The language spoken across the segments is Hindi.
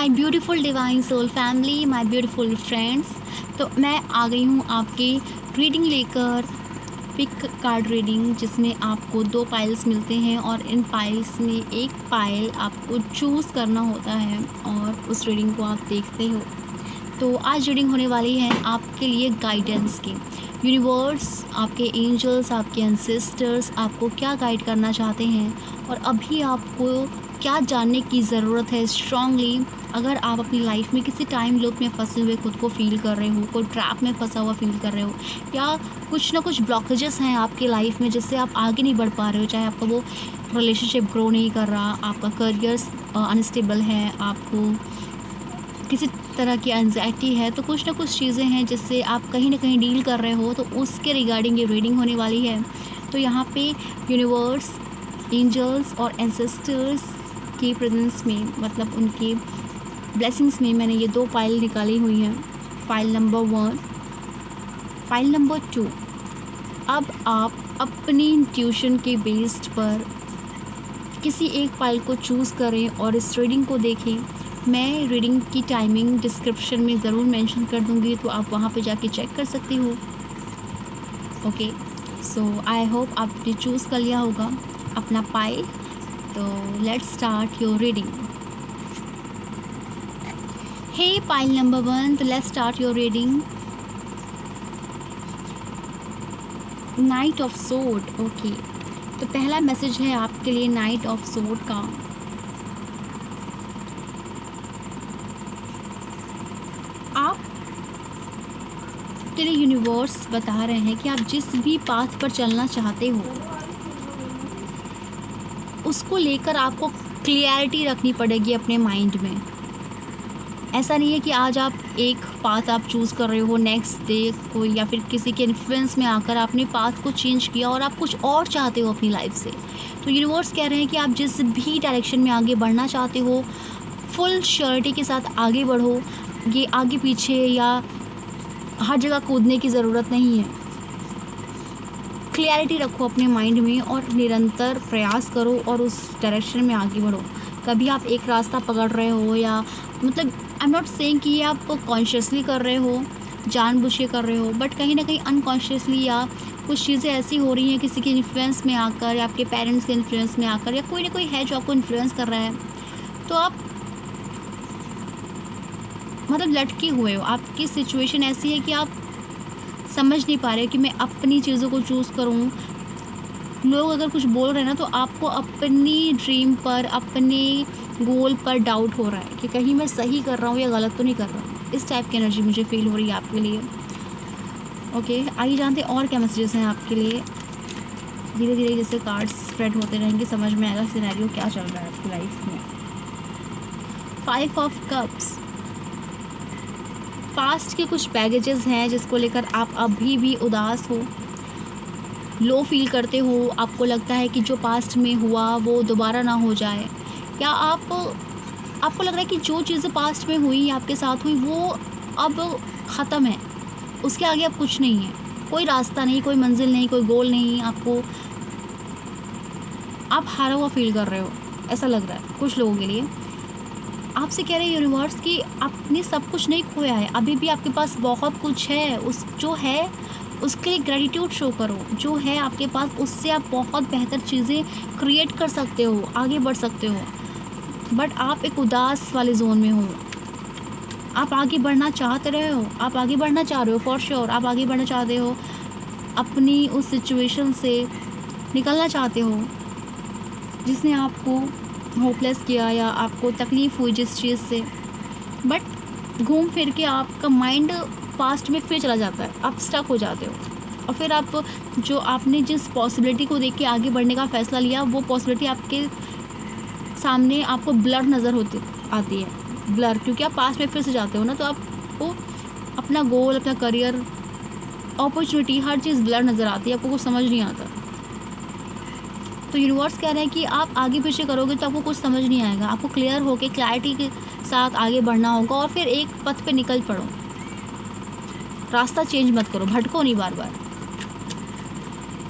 My beautiful divine soul family, my beautiful friends. तो मैं आ गई हूँ आपकी रीडिंग लेकर, पिक कार्ड रीडिंग, जिसमें आपको 2 पाइल्स मिलते हैं और इन पाइल्स में एक पाइल आपको चूज़ करना होता है और उस रीडिंग को आप देखते हो। तो आज रीडिंग होने वाली है आपके लिए गाइडेंस की। यूनिवर्स, आपके एंजल्स, आपके एंसेस्टर्स आपको क्या गाइड करना चाहते हैं और अभी आपको क्या जानने की ज़रूरत है स्ट्रांगली। अगर आप अपनी लाइफ में किसी टाइम लूप में फंसे हुए खुद को फील कर रहे हो, कोई ट्रैप में फंसा हुआ फील कर रहे हो, या कुछ ना कुछ ब्लॉकेजेस हैं आपकी लाइफ में जिससे आप आगे नहीं बढ़ पा रहे हो, चाहे आपका वो रिलेशनशिप ग्रो नहीं कर रहा, आपका करियर अनस्टेबल है, आपको किसी तरह की एंजाइटी है, तो कुछ ना कुछ चीज़ें हैं जिससे आप कहीं ना कहीं डील कर रहे हो, तो उसके रिगार्डिंग ये रीडिंग होने वाली है। तो यहाँ पे यूनिवर्स, एंजल्स और एंसेस्टर्स की प्रेजेंस में, मतलब उनकी ब्लेसिंग्स में, मैंने ये 2 पाइल निकाली हुई हैं। Pile number 1, pile number 2। अब आप अपनी इंट्यूशन के बेस्ड पर किसी एक पाइल को चूज़ करें और इस रीडिंग को देखें। मैं रीडिंग की टाइमिंग डिस्क्रिप्शन में ज़रूर मेंशन कर दूँगी, तो आप वहाँ पे जाके चेक कर सकती हो। ओके, सो आई होप आपने चूज़ कर लिया होगा अपना पाइल। तो let's start your reading. Hey pile number 1, तो let's start your reading. Knight of sword. Okay, तो पहला मैसेज है आपके लिए नाइट ऑफ सोर्ड का। आप के लिए यूनिवर्स बता रहे हैं कि आप जिस भी पाथ पर चलना चाहते हो उसको लेकर आपको क्लियरिटी रखनी पड़ेगी अपने माइंड में। ऐसा नहीं है कि आज आप एक पाथ आप चूज़ कर रहे हो, नेक्स्ट डे कोई या फिर किसी के इन्फ्लुएंस में आकर आपने पाथ को चेंज किया और आप कुछ और चाहते हो अपनी लाइफ से। तो यूनिवर्स कह रहे हैं कि आप जिस भी डायरेक्शन में आगे बढ़ना चाहते हो, फुल श्योरिटी के साथ आगे बढ़ो। ये आगे पीछे या हर जगह कूदने की ज़रूरत नहीं है। क्लैरिटी रखो अपने माइंड में और निरंतर प्रयास करो और उस डायरेक्शन में आगे बढ़ो। कभी आप एक रास्ता पकड़ रहे हो, या मतलब आई एम नॉट सेइंग कि ये आप कॉन्शियसली कर रहे हो, जानबूझ के कर रहे हो, बट कहीं ना कहीं अनकॉन्शियसली या कुछ चीज़ें ऐसी हो रही हैं किसी के इन्फ्लुएंस में आकर, या आपके पेरेंट्स के इन्फ्लुएंस में आकर, या कोई ना कोई है जो आपको इन्फ्लुएंस कर रहा है, तो आप मतलब लटके हुए हो। आपकी सिचुएशन ऐसी है कि आप समझ नहीं पा रहे कि मैं अपनी चीज़ों को चूज़ करूं। लोग अगर कुछ बोल रहे हैं ना, तो आपको अपनी ड्रीम पर, अपने गोल पर डाउट हो रहा है कि कहीं मैं सही कर रहा हूँ या गलत तो नहीं कर रहा हूँ। इस टाइप की एनर्जी मुझे फील हो रही है आपके लिए। ओके, आइए जानते हैं और क्या मैसेजेस हैं आपके लिए। धीरे धीरे जैसे कार्ड्स स्प्रेड होते रहेंगे समझ में आएगा सिनेरियो क्या चल रहा है आपकी लाइफ में। 5 ऑफ कप्स। पास्ट के कुछ बैगेजेस हैं जिसको लेकर आप अभी भी उदास हो, लो फील करते हो। आपको लगता है कि जो पास्ट में हुआ वो दोबारा ना हो जाए, या आपको लग रहा है कि जो चीज़ें पास्ट में हुई, आपके साथ हुई, वो अब ख़त्म है, उसके आगे अब कुछ नहीं है, कोई रास्ता नहीं, कोई मंजिल नहीं, कोई गोल नहीं। आप हारा हुआ फील कर रहे हो, ऐसा लग रहा है कुछ लोगों के लिए। आपसे कह रहे हैं यूनिवर्स कि आपने सब कुछ नहीं खोया है, अभी भी आपके पास बहुत कुछ है। उस जो है उसके लिए ग्रेटिट्यूड शो करो। जो है आपके पास उससे आप बहुत बेहतर चीज़ें क्रिएट कर सकते हो, आगे बढ़ सकते हो, बट आप एक उदास वाले जोन में हो। आप आगे बढ़ना चाहते रहे हो, आप आगे बढ़ना चाह रहे हो, फॉर श्योर आप आगे बढ़ना चाहते हो, अपनी उस सिचुएशन से निकलना चाहते हो जिसने आपको होपलेस किया या आपको तकलीफ़ हुई जिस चीज़ से, बट घूम फिर के आपका माइंड पास्ट में फिर चला जाता है, आप स्टक हो जाते हो। और फिर आप जो आपने जिस पॉसिबिलिटी को देख के आगे बढ़ने का फ़ैसला लिया, वो पॉसिबिलिटी आपके सामने आपको ब्लर नज़र आती है। ब्लर क्योंकि आप पास्ट में फिर से जाते हो ना, तो आपको अपना गोल, अपना करियर, अपॉर्चुनिटी, हर चीज़ ब्लर नज़र आती है, आपको कुछ समझ नहीं आता। तो यूनिवर्स कह रहे हैं कि आप आगे पीछे करोगे तो आपको कुछ समझ नहीं आएगा। आपको क्लियर होकर क्लैरिटी के साथ आगे बढ़ना होगा और फिर एक पथ पे निकल पड़ो। रास्ता चेंज मत करो, भटको नहीं बार बार।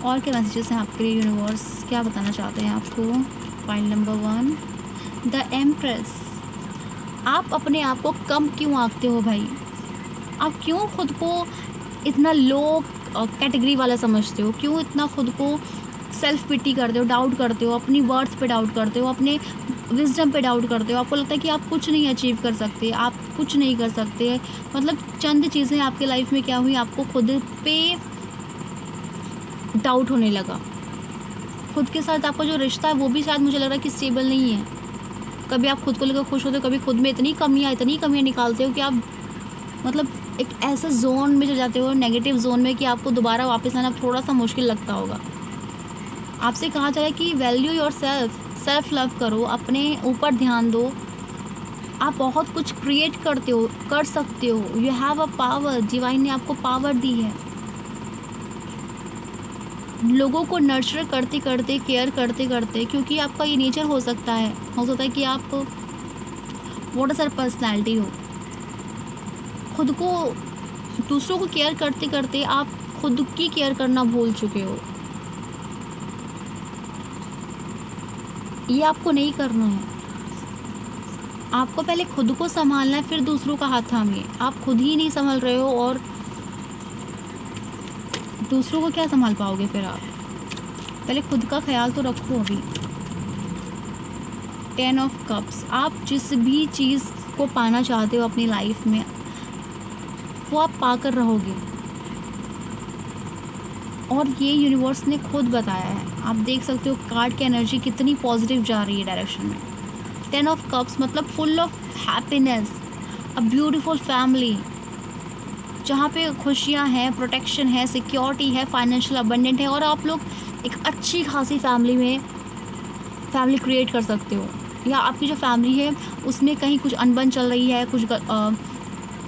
और क्या मैसेजेस हैं आपके लिए, यूनिवर्स क्या बताना चाहते हैं आपको। Point number 1, the empress. आप अपने आप को कम क्यों आंकते हो भाई? आप क्यों खुद को इतना लो कैटेगरी वाला समझते हो? क्यों इतना खुद को सेल्फ पिटी करते हो, डाउट करते हो, अपनी वर्थ पे डाउट करते हो, अपने विजडम पे डाउट करते हो? आपको लगता है कि आप कुछ नहीं अचीव कर सकते, आप कुछ नहीं कर सकते। मतलब चंद चीज़ें आपके लाइफ में क्या हुई, आपको खुद पे डाउट होने लगा। खुद के साथ आपका जो रिश्ता है वो भी शायद मुझे लग रहा है कि स्टेबल नहीं है। कभी आप खुद को लेकर खुश होते हो, कभी खुद में इतनी कमियां निकालते हो कि आप मतलब एक ऐसे जोन में चले जाते हो, नेगेटिव जोन में, कि आपको दोबारा वापस आना थोड़ा सा मुश्किल लगता होगा। आपसे कहा जा रहा है कि वैल्यू योर सेल्फ लव करो, अपने ऊपर ध्यान दो। आप बहुत कुछ क्रिएट करते हो, कर सकते हो। You have a power, divine ने आपको पावर दी है। लोगों को नर्चर करते करते, केयर करते करते, क्योंकि आपका ये नेचर हो सकता है कि आप व्हाट सर पर्सनैलिटी हो। खुद को, दूसरों को केयर करते करते आप खुद की केयर करना भूल चुके हो। ये आपको नहीं करना है। आपको पहले खुद को संभालना है, फिर दूसरों का हाथ थामिए। आप खुद ही नहीं संभल रहे हो और दूसरों को क्या संभाल पाओगे फिर आप? पहले खुद का ख्याल तो रखो। अभी 10 ऑफ कप्स, आप जिस भी चीज़ को पाना चाहते हो अपनी लाइफ में वो आप पाकर रहोगे, और ये यूनिवर्स ने खुद बताया है। आप देख सकते हो कार्ड की एनर्जी कितनी पॉजिटिव जा रही है डायरेक्शन में। 10 ऑफ कप्स मतलब full of happiness, a beautiful family, जहाँ पे खुशियाँ हैं, प्रोटेक्शन है, सिक्योरिटी है, फाइनेंशियल अबंडेंट है, और आप लोग एक अच्छी खासी फैमिली क्रिएट कर सकते हो। या आपकी जो फैमिली है उसमें कहीं कुछ अनबन चल रही है,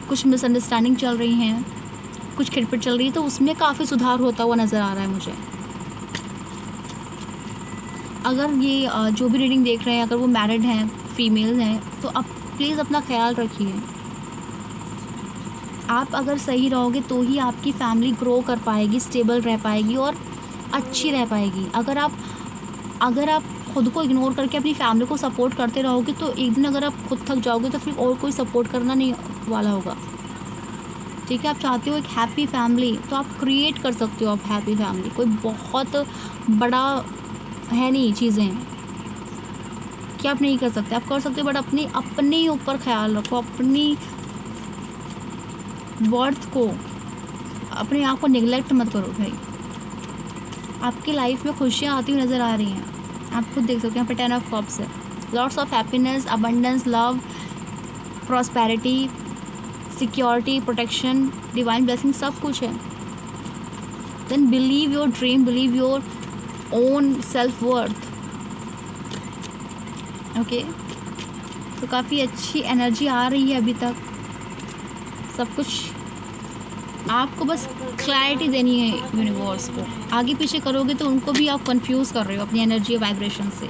कुछ मिसअंडरस्टैंडिंग चल रही हैं, कुछ खिटपिट चल रही है, तो उसमें काफ़ी सुधार होता हुआ नज़र आ रहा है मुझे। अगर ये जो भी रीडिंग देख रहे हैं, अगर वो मैरिड हैं, फीमेल हैं, तो आप प्लीज़ अपना ख्याल रखिए। आप अगर सही रहोगे तो ही आपकी फैमिली ग्रो कर पाएगी, स्टेबल रह पाएगी और अच्छी रह पाएगी। अगर आप खुद को इग्नोर करके अपनी फैमिली को सपोर्ट करते रहोगे तो एक दिन अगर आप खुद थक जाओगे तो फिर और कोई सपोर्ट करना नहीं वाला होगा। ठीक है, आप चाहते हो एक हैप्पी फैमिली, तो आप क्रिएट कर सकते हो आप हैप्पी फैमिली। कोई बहुत बड़ा है नहीं चीज़ें कि आप नहीं कर सकते, आप कर सकते हो, बट अपने ऊपर ख्याल रखो, अपनी वर्थ को, अपने आप को निगलेक्ट मत करो भाई। आपकी लाइफ में खुशियाँ आती हुई नज़र आ रही हैं, आप खुद देख सकते हैं। यहाँ पे 10 ऑफ कप्स है, lots of happiness, abundance, love, prosperity, security, protection, divine blessing, सब कुछ है। Then believe your dream, believe your own self worth. Okay, तो काफ़ी अच्छी एनर्जी आ रही है अभी तक। सब कुछ आपको बस क्लैरिटी देनी है यूनिवर्स को। आगे पीछे करोगे तो उनको भी आप कंफ्यूज कर रहे हो अपनी एनर्जी वाइब्रेशन से।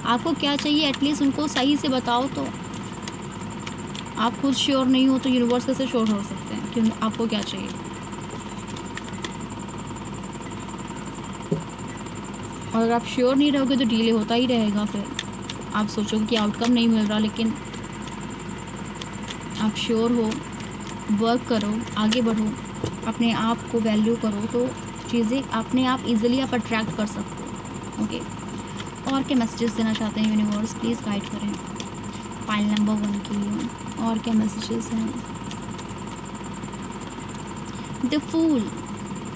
आपको क्या चाहिए एटलीस्ट उनको सही से बताओ। तो आप खुद श्योर नहीं हो तो यूनिवर्स कैसे श्योर हो सकते हैं कि आपको क्या चाहिए? और अगर आप श्योर नहीं रहोगे तो डिले होता ही रहेगा। फिर आप सोचोगे कि आउटकम नहीं मिल रहा, लेकिन आप श्योर हो, वर्क करो, आगे बढ़ो, अपने आप को वैल्यू करो, तो चीज़ें अपने आप इजीली आप अट्रैक्ट कर सकते हो। ओके, और क्या मैसेजेस देना चाहते हैं यूनिवर्स? प्लीज़ गाइड करें पाइल नंबर 1 के लिए। और क्या मैसेजेस हैं? द फूल,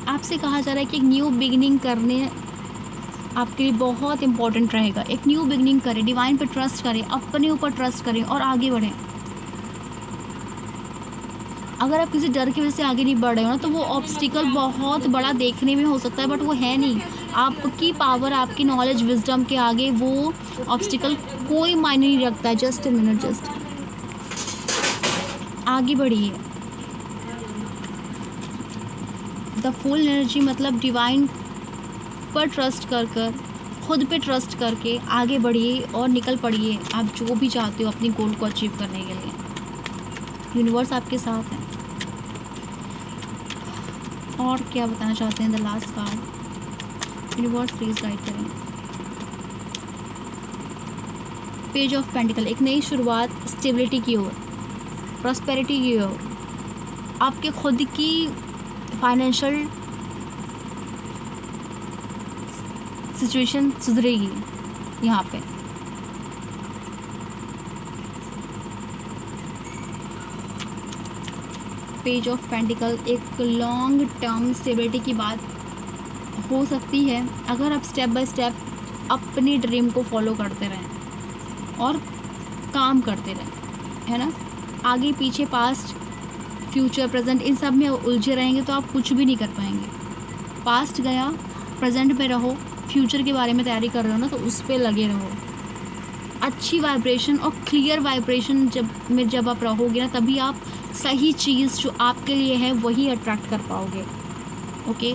आपसे कहा जा रहा है कि एक न्यू बिगिनिंग करने आपके लिए बहुत इंपॉर्टेंट रहेगा। एक न्यू बिगिनिंग करें, डिवाइन पे ट्रस्ट करें, अपने ऊपर ट्रस्ट करें और आगे बढ़ें। अगर आप किसी डर की वजह से आगे नहीं बढ़ रहे हो ना, तो वो ऑब्स्टिकल बहुत बड़ा देखने में हो सकता है, बट वो है नहीं। आपकी पावर, आपकी नॉलेज, विजडम के आगे वो ऑब्स्टिकल कोई मायने नहीं रखता है। जस्ट अ मिनट, जस्ट आगे बढ़िए। द फुल एनर्जी मतलब डिवाइन पर ट्रस्ट कर खुद पे ट्रस्ट करके आगे बढ़िए और निकल पड़िए। आप जो भी चाहते हो अपनी गोल को अचीव करने के लिए, यूनिवर्स आपके साथ है। और क्या बताना चाहते हैं the last card? Universe please guide करें। पेज ऑफ पेंटिकल, एक नई शुरुआत, स्टेबिलिटी की ओर, प्रॉस्पेरिटी की ओर, आपके खुद की फाइनेंशियल सिचुएशन सुधरेगी यहाँ पे। पेज ऑफ पेंटिकल एक लॉन्ग टर्म स्टेबिलिटी की बात हो सकती है अगर आप स्टेप बाय स्टेप अपनी ड्रीम को फॉलो करते रहें और काम करते रहें, है ना। आगे पीछे, पास्ट, फ्यूचर, प्रेजेंट, इन सब में उलझे रहेंगे तो आप कुछ भी नहीं कर पाएंगे। पास्ट गया, प्रेजेंट में रहो, फ्यूचर के बारे में तैयारी कर रहे हो ना तो उस पर लगे रहो। अच्छी वाइब्रेशन और क्लियर वाइब्रेशन जब आप रहोगे ना, तभी आप सही चीज़ जो आपके लिए है वही अट्रैक्ट कर पाओगे। ओके,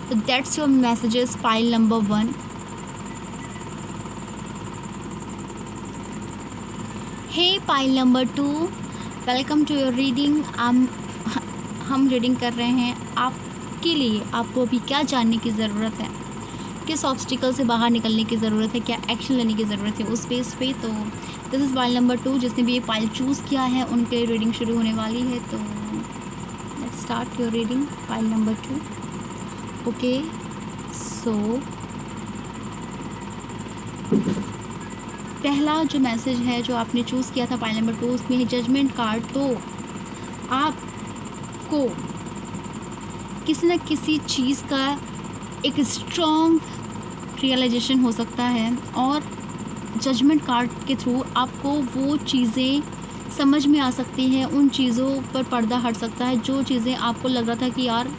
तो that's your messages pile number 1। Hey pile number 2, welcome to your reading. हम रीडिंग कर रहे हैं आपके लिए। आपको अभी क्या जानने की ज़रूरत है, किस ऑब्स्टिकल से बाहर निकलने की ज़रूरत है, क्या एक्शन लेने की ज़रूरत है उस बेस पे। तो दिस इज़ पाइल नंबर 2। जिसने भी ये पाइल चूज़ किया है उनके लिए रीडिंग शुरू होने वाली है। तो let's start your reading pile number 2। Okay, so पहला जो मैसेज है जो आपने चूज़ किया था पाइल नंबर 2, उसमें है जजमेंट कार्ड। तो आपको किसी न किसी चीज़ का एक स्ट्रॉन्ग रियलाइजेशन हो सकता है और जजमेंट कार्ड के थ्रू आपको वो चीज़ें समझ में आ सकती हैं, उन चीज़ों पर पर्दा हट सकता है जो चीज़ें आपको लग रहा था कि यार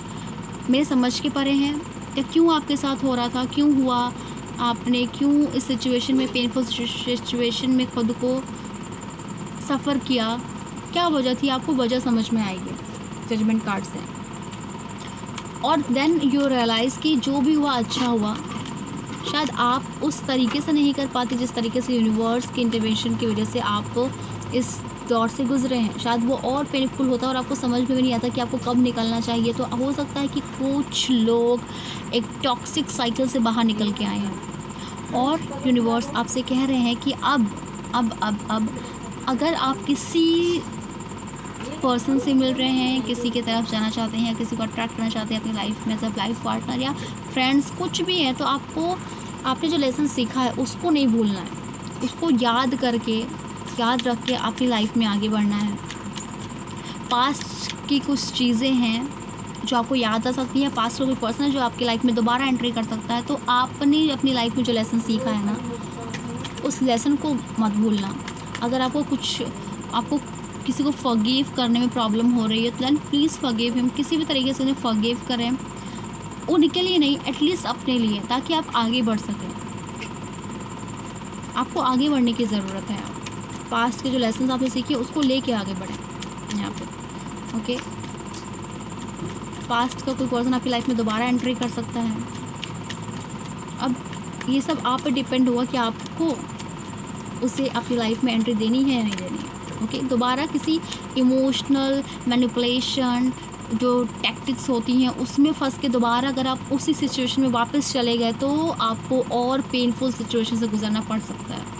मेरे समझ के परे हैं, या क्यों आपके साथ हो रहा था, क्यों हुआ, आपने क्यों इस सिचुएशन में, पेनफुल सिचुएशन में खुद को सफ़र किया, क्या वजह थी, आपको वजह समझ में आएगी जजमेंट कार्ड से। और देन यू रियलाइज़ कि जो भी हुआ अच्छा हुआ। शायद आप उस तरीके से नहीं कर पाते जिस तरीके से यूनिवर्स के इंटरवेंशन की वजह से आप इस दौर से गुजरे हैं। शायद वो और पेनफुल होता है और आपको समझ में भी नहीं आता कि आपको कब निकलना चाहिए। तो हो सकता है कि कुछ लोग एक टॉक्सिक साइकिल से बाहर निकल के आए हैं और यूनिवर्स आपसे कह रहे हैं कि अब अगर आप किसी पर्सन से मिल रहे हैं, किसी की तरफ जाना चाहते हैं, किसी को अट्रैक्ट करना चाहते हैं अपनी लाइफ में एज अ लाइफ पार्टनर या फ्रेंड्स, कुछ भी है, तो आपने जो लेसन सीखा है उसको नहीं भूलना है, उसको याद रख के अपनी लाइफ में आगे बढ़ना है। पास्ट की कुछ चीज़ें हैं जो आपको याद आ सकती हैं, पास्ट का कोई पर्सन है जो आपकी लाइफ में दोबारा एंट्री कर सकता है। तो आपने अपनी लाइफ में जो लेसन सीखा है ना, उस लेसन को मत भूलना। अगर आपको किसी को फॉरगिव करने में प्रॉब्लम हो रही है तो देन प्लीज़ फॉरगिव हिम। किसी भी तरीके से उन्हें फॉरगिव करें, उनके लिए नहीं, एटलीस्ट अपने लिए, ताकि आप आगे बढ़ सकें। आपको आगे बढ़ने की ज़रूरत है। पास्ट के जो लेसन आपने सीखे उसको लेके आगे बढ़ें यहाँ पे। ओके, पास्ट का कोई पर्सन आपकी लाइफ में दोबारा एंट्री कर सकता है। अब ये सब आप पे डिपेंड हुआ कि आपको उसे अपनी लाइफ में एंट्री देनी है या नहीं देनी है। ओके, दोबारा किसी इमोशनल मैनिपुलेशन जो टैक्टिक्स होती हैं उसमें फंस के दोबारा अगर आप उसी सिचुएशन में वापस चले गए तो आपको और पेनफुल सिचुएशन से गुजरना पड़ सकता है।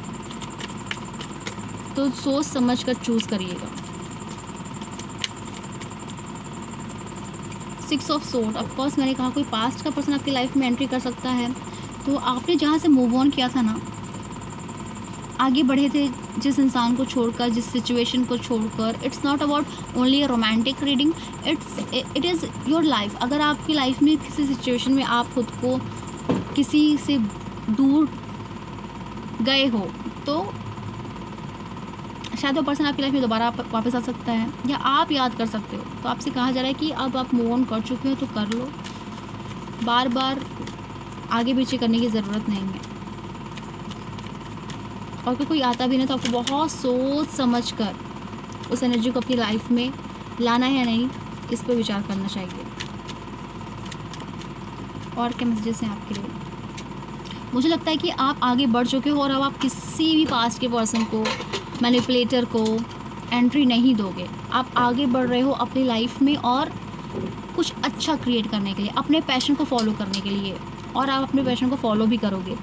तो सोच समझ कर चूज़ करिएगा। 6 ऑफ सोर्ड, ऑफ कोर्स मैंने कहा कोई पास्ट का पर्सन आपकी लाइफ में एंट्री कर सकता है। तो आपने जहाँ से मूव ऑन किया था ना, आगे बढ़े थे जिस इंसान को छोड़कर, जिस सिचुएशन को छोड़कर। It's not about only a romantic reading, it is your life. अगर आपकी लाइफ में किसी सिचुएशन में आप खुद को किसी से दूर गए हो तो शायद वो पर्सन आपकी लाइफ में दोबारा वापस आ सकता है या आप याद कर सकते हो। तो आपसे कहा जा रहा है कि अब आप मूव ऑन कर चुके हो तो कर लो, बार बार आगे पीछे करने की ज़रूरत नहीं है। और फिर कोई आता भी नहीं तो आपको बहुत सोच समझ कर उस एनर्जी को अपनी लाइफ में लाना है या नहीं, इस पर विचार करना चाहिए। और क्या मैसेजेस हैं आपके लिए? मुझे लगता है कि आप आगे बढ़ चुके हो और अब आप किसी भी पास्ट के पर्सन को, मैनिपुलेटर को एंट्री नहीं दोगे। आप आगे बढ़ रहे हो अपनी लाइफ में और कुछ अच्छा क्रिएट करने के लिए, अपने पैशन को फॉलो करने के लिए, और आप अपने पैशन को फॉलो भी करोगे।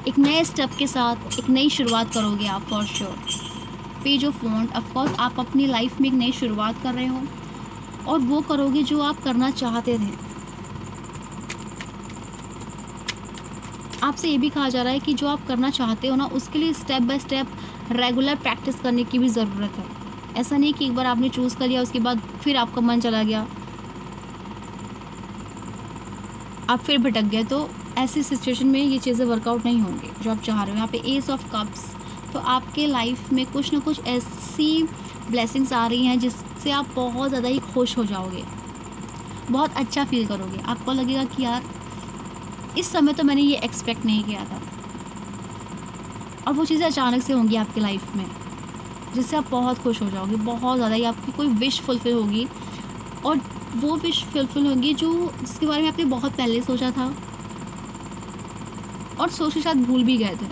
एक नए स्टेप के साथ एक नई शुरुआत करोगे आप for sure. Page of wand, of course आप अपनी लाइफ में एक नई शुरुआत कर रहे हो और वो करोगे जो आप करना चाहते थे। आपसे ये भी कहा जा रहा है कि जो आप करना चाहते हो ना, उसके लिए step by step regular practice करने की भी ज़रूरत है। ऐसा नहीं कि एक बार आपने चूज़ कर लिया उसके बाद फिर आपका मन चला गया, आप फिर भटक गए, तो ऐसी सिचुएशन में ये चीज़ें वर्कआउट नहीं होंगी जो आप चाह रहे हो। यहाँ पे एस ऑफ कप्स, तो आपके लाइफ में कुछ ना कुछ ऐसी ब्लेसिंग्स आ रही हैं जिससे आप बहुत ज़्यादा ही खुश हो जाओगे, बहुत अच्छा फील करोगे। आपको लगेगा कि यार इस समय तो मैंने ये एक्सपेक्ट नहीं किया था, और वो चीज़ें अचानक से होंगी आपकी लाइफ में जिससे आप बहुत खुश हो जाओगे, बहुत ज़्यादा ही आपकी कोई विश फुलफ़िल होगी, और वो विश फुलफ़िल होंगी जो जिसके बारे में आपने बहुत पहले सोचा था और सोच के शायद भूल भी गए थे।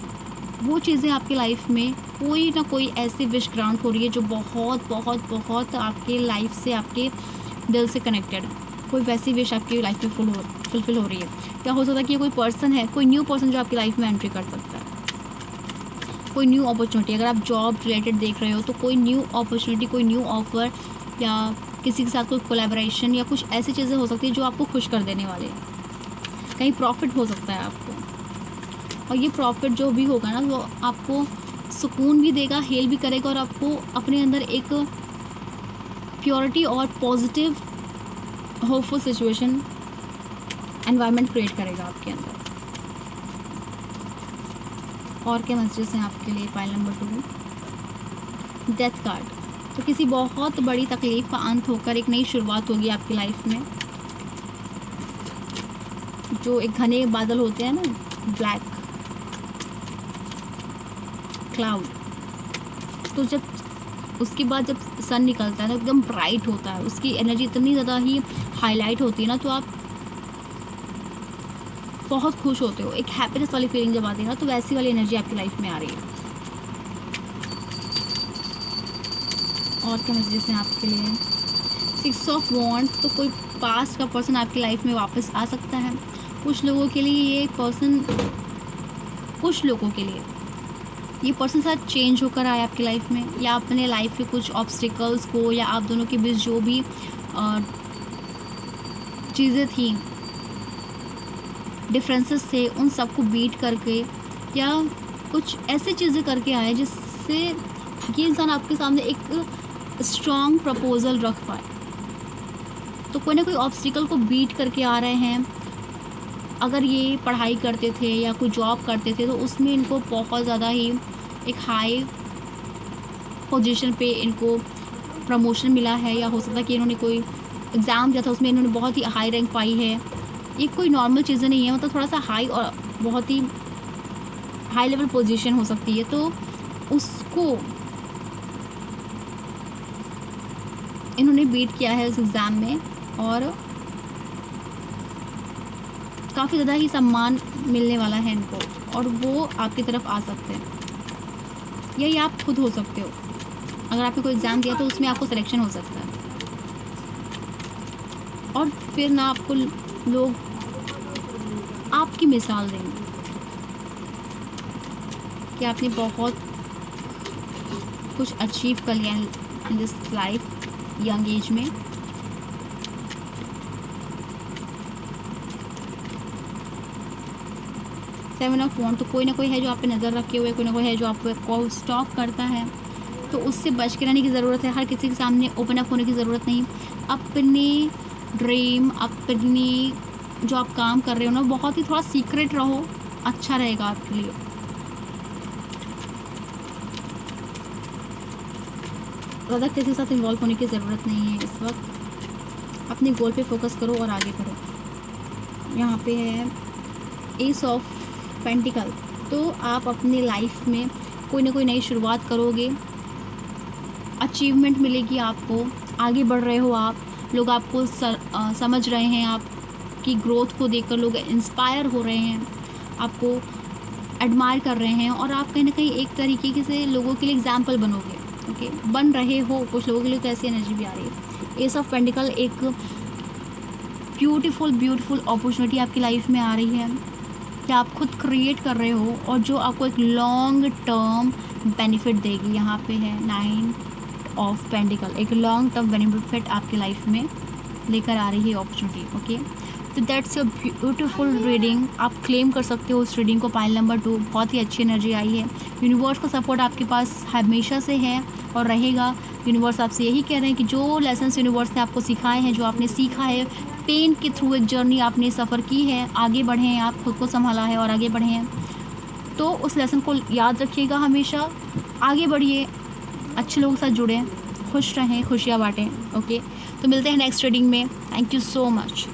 वो चीज़ें आपकी लाइफ में कोई ना कोई ऐसी विश ग्रांट हो रही है जो बहुत बहुत बहुत आपके लाइफ से, आपके दिल से कनेक्टेड है। कोई वैसी विश आपकी लाइफ में फुलफ़िल हो रही है। क्या हो सकता है कि कोई पर्सन है, कोई न्यू पर्सन जो आपकी लाइफ में एंट्री कर सकता है, कोई न्यू अपॉर्चुनिटी। अगर आप जॉब रिलेटेड देख रहे हो तो कोई न्यू अपॉर्चुनिटी, कोई न्यू ऑफ़र, या किसी के साथ कोई कोलैबोरेशन या कुछ ऐसी चीज़ें हो सकती है जो आपको खुश कर देने वाले हैं। कहीं प्रॉफिट हो सकता है आपको, और ये प्रॉफिट जो भी होगा ना वो आपको सुकून भी देगा, हेल भी करेगा, और आपको अपने अंदर एक प्योरिटी और positive hopeful situation environment create करेगा आपके अंदर। और क्या मैसेजेस हैं आपके लिए पाइल नंबर 2, डेथ कार्ड। तो किसी बहुत बड़ी तकलीफ़ का अंत होकर एक नई शुरुआत होगी आपकी लाइफ में। जो एक घने बादल होते हैं ना, ब्लैक क्लाउड, तो जब उसके बाद जब सन निकलता है ना एकदम ब्राइट होता है, उसकी एनर्जी इतनी ज़्यादा ही हाईलाइट होती है ना, तो आप बहुत खुश होते हो। एक हैप्पीनेस वाली फीलिंग जब आती है ना, तो वैसी वाली एनर्जी आपकी लाइफ में आ रही है। और क्या मैसेजेस हैं आपके लिए? 6 ऑफ वॉन्ड, तो कोई पास्ट का पर्सन आपकी लाइफ में वापस आ सकता है। कुछ लोगों के लिए ये पर्सन, कुछ लोगों के लिए ये पर्सन शायद चेंज होकर आए आपकी लाइफ में, या अपने लाइफ के कुछ ऑब्स्टिकल्स को, या आप दोनों के बीच जो भी चीज़ें थी, डिफरेंसेस थे, उन सबको बीट करके या कुछ ऐसी चीज़ें करके आए जिससे ये इंसान आपके सामने एक स्ट्रॉन्ग प्रपोजल रख पाए। तो कोई ना कोई ऑब्स्टिकल को बीट करके आ रहे हैं। अगर ये पढ़ाई करते थे या कोई जॉब करते थे तो उसमें इनको बहुत ज़्यादा ही एक हाई पोजीशन पे इनको प्रमोशन मिला है, या हो सकता है कि इन्होंने कोई एग्ज़ाम दिया था उसमें इन्होंने बहुत ही हाई रैंक पाई है। ये कोई नॉर्मल चीज़ें नहीं है, मतलब थोड़ा सा हाई और बहुत ही हाई लेवल पोजीशन हो सकती है। तो उसको इन्होंने बीट किया है उस एग्ज़ाम में, और काफ़ी ज़्यादा ही सम्मान मिलने वाला है इनको, और वो आपकी तरफ आ सकते हैं, या ये आप खुद हो सकते हो। अगर आपने कोई एग्ज़ाम दिया तो उसमें आपको सिलेक्शन हो सकता है, और फिर ना आपको लोग आपकी मिसाल देंगे कि आपने बहुत कुछ अचीव कर लिया in this life young age में। सेवन ऑफ वॉन्ड, तो कोई ना कोई है जो आप पे नज़र रखे हुए, कोई ना कोई है जो आपको स्टॉक करता है, तो उससे बच के रहने की ज़रूरत है। हर किसी के सामने ओपन अप होने की ज़रूरत नहीं। अपने ड्रीम, अपनी जो आप काम कर रहे हो ना, बहुत ही थोड़ा सीक्रेट रहो, अच्छा रहेगा आपके लिए। ज़्यादा किसी के साथ इन्वॉल्व होने की ज़रूरत नहीं है इस वक्त। अपने गोल पे फोकस करो और आगे बढ़ो। यहाँ पे है एस ऑफ पेंटिकल, तो आप अपनी लाइफ में कोई ना कोई नई शुरुआत करोगे, अचीवमेंट मिलेगी आपको, आगे बढ़ रहे हो आप, लोग आपको समझ रहे हैं, आपकी ग्रोथ को देखकर लोग इंस्पायर हो रहे हैं, आपको एडमायर कर रहे हैं, और आप कहीं ना कहीं एक तरीके से लोगों के लिए एग्जाम्पल बनोगे। ओके, बन रहे हो कुछ लोगों के लिए, तो ऐसी एनर्जी भी आ रही है। एस ऑफ पेंटिकल एक ब्यूटीफुल अपॉर्चुनिटी आपकी लाइफ में आ रही है, कि आप खुद क्रिएट कर रहे हो और जो आपको एक लॉन्ग टर्म बेनिफिट देगी। यहाँ पे है 9 ऑफ पेंटिकल, एक लॉन्ग टर्म बेनिफिट आपकी लाइफ में लेकर आ रही है अपॉर्चुनिटी। ओके, तो दैट्स योर ब्यूटीफुल रीडिंग। आप क्लेम कर सकते हो उस रीडिंग को। पाइल नंबर 2, बहुत ही अच्छी एनर्जी आई है। यूनिवर्स का सपोर्ट आपके पास हमेशा से है और रहेगा। यूनिवर्स आपसे यही कह रहे हैं कि जो लेसन्स यूनिवर्स ने आपको सिखाए हैं, जो आपने सीखा है, पेन के थ्रू एक जर्नी आपने सफ़र की है, आगे बढ़े हैं, आप खुद को संभाला है और आगे बढ़े हैं, तो उस लेसन को याद रखिएगा हमेशा। आगे बढ़िए, अच्छे लोगों के साथ जुड़ें, खुश रहें, खुशियाँ बाँटें। ओके, तो मिलते हैं नेक्स्ट रीडिंग में। Thank you so much.